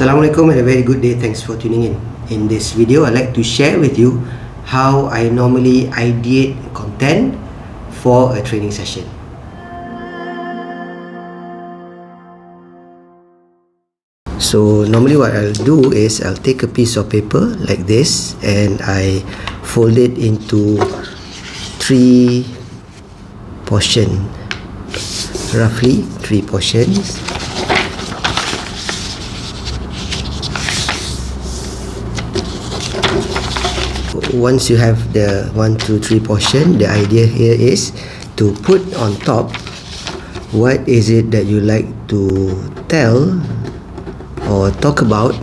Assalamualaikum and a very good day. Thanks for tuning in. In this video, I'd like to share with you how I normally ideate content for a training session. So normally what I'll do is I'll take a piece of paper like this and I fold it into 3 portions, roughly 3 portions. Once you have the 1, 2, 3 portion, the idea here is to put on top what is it that you like to tell or talk about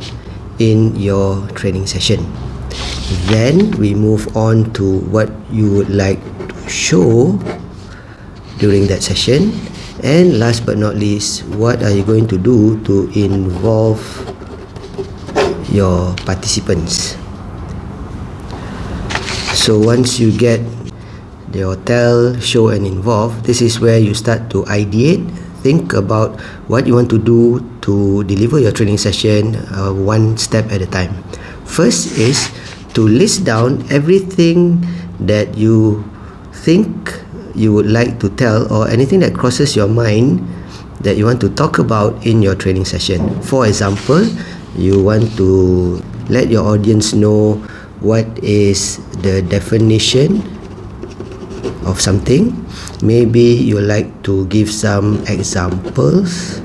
in your training session. Then we move on to what you would like to show during that session, and last but not least, what are you going to do to involve your participants. So once you get your tell, show and involve, this is where you start to ideate, think about what you want to do to deliver your training session one step at a time. First is to list down everything that you think you would like to tell or anything that crosses your mind that you want to talk about in your training session. For example, you want to let your audience know what is the definition of something. Maybe you like to give some examples.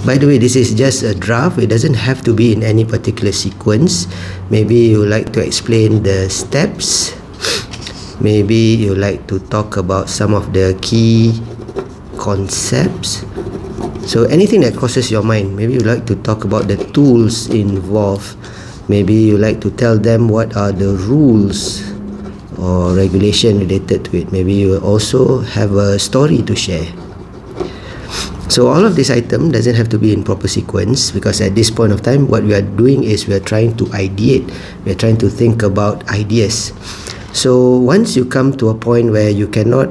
By the way, this is just a draft. It doesn't have to be in any particular sequence. Maybe you like to explain the steps. Maybe you like to talk about some of the key concepts. So anything that crosses your mind. Maybe you like to talk about the tools involved. Maybe you like to tell them what are the rules or regulation related to it. Maybe you also have a story to share. So all of this item doesn't have to be in proper sequence, because at this point of time what we are doing is we are trying to ideate. We are trying to think about ideas. So once you come to a point where you cannot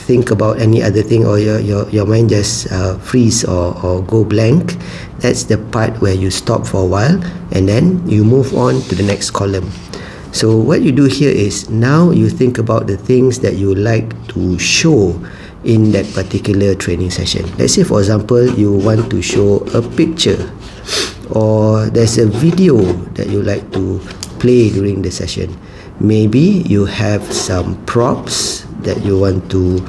think about any other thing, or your mind just freeze or go blank, that's the part where you stop for a while and then you move on to the next column. So what you do here is now you think about the things that you like to show in that particular training session. Let's say, for example, you want to show a picture, or there's a video that you like to play during the session. Maybe you have some props that you want to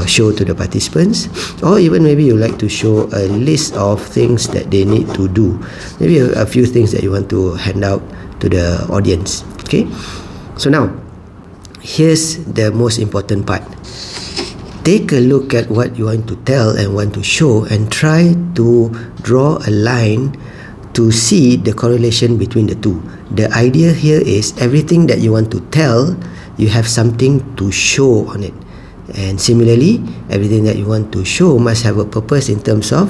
show to the participants, or even maybe you like to show a list of things that they need to do. Maybe a few things that you want to hand out to the audience. Okay, so now here's the most important part. Take a look at what you want to tell and want to show, and try to draw a line to see the correlation between the two. The idea here is everything that you want to tell, you have something to show on it. And similarly, everything that you want to show must have a purpose in terms of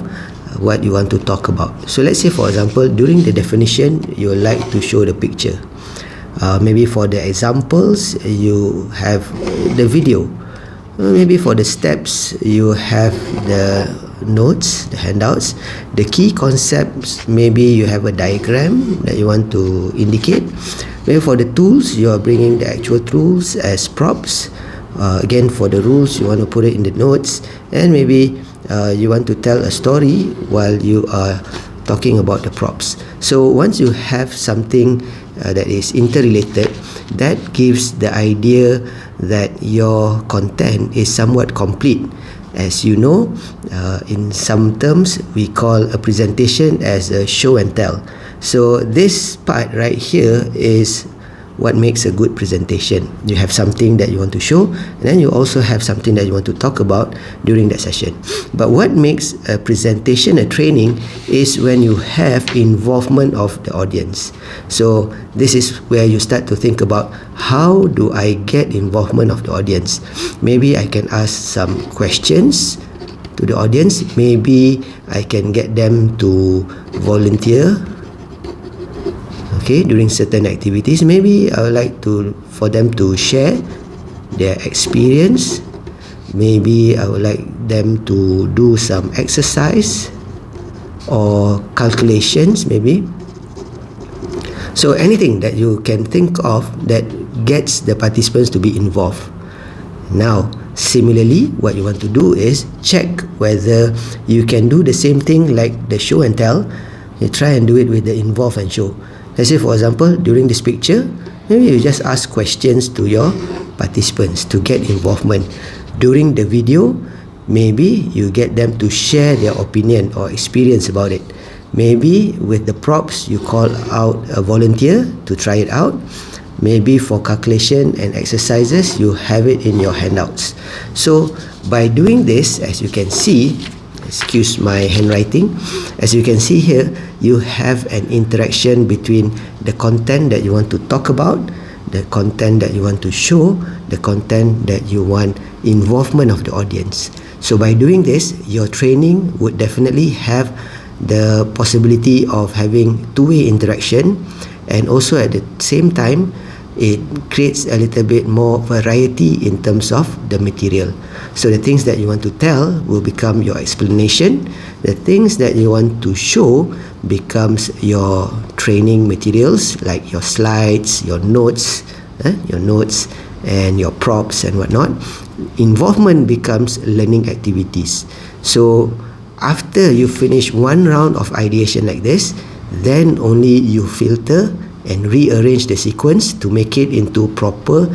what you want to talk about. So let's say, for example, during the definition, you like to show the picture. Maybe for the examples, you have the video. Maybe for the steps, you have the notes, the handouts. The key concepts, maybe you have a diagram that you want to indicate. Maybe for the tools, you are bringing the actual tools as props. Again, for the rules, you want to put it in the notes. And maybe you want to tell a story while you are talking about the props. So once you have something that is interrelated, that gives the idea that your content is somewhat complete. As you know, in some terms, we call a presentation as a show and tell. So this part right here is what makes a good presentation. You have something that you want to show, and then you also have something that you want to talk about during that session. But what makes a presentation a training is when you have involvement of the audience. So this is where you start to think about, how do I get involvement of the audience? Maybe I can ask some questions to the audience. Maybe I can get them to volunteer during certain activities. Maybe I would like for them to share their experience. Maybe I would like them to do some exercise. or calculations maybe. So anything that you can think of that gets the participants to be involved. Now, similarly, what you want to do is check whether you can do the same thing like the show and tell. You try and do it with the involve and show. Let's say, for example, during this picture, maybe you just ask questions to your participants to get involvement. During the video, maybe you get them to share their opinion or experience about it. Maybe with the props, you call out a volunteer to try it out. Maybe for calculation and exercises, you have it in your handouts. So by doing this, as you can see, excuse my handwriting, as you can see here, you have an interaction between the content that you want to talk about, the content that you want to show, the content that you want involvement of the audience. So by doing this, your training would definitely have the possibility of having two-way interaction, and also at the same time it creates a little bit more variety in terms of the material. So the things that you want to tell will become your explanation. The things that you want to show becomes your training materials, like your slides, your notes, and your props and whatnot. Involvement becomes learning activities. So after you finish one round of ideation like this, then only you filter and rearrange the sequence to make it into proper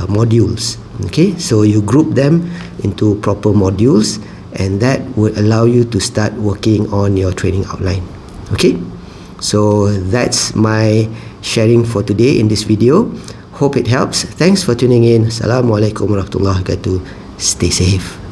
modules. Okay, so you group them into proper modules, and that would allow you to start working on your training outline. Okay, so that's my sharing for today in this video. Hope it helps. Thanks for tuning in. Assalamualaikum warahmatullahi wabarakatuh. Stay safe.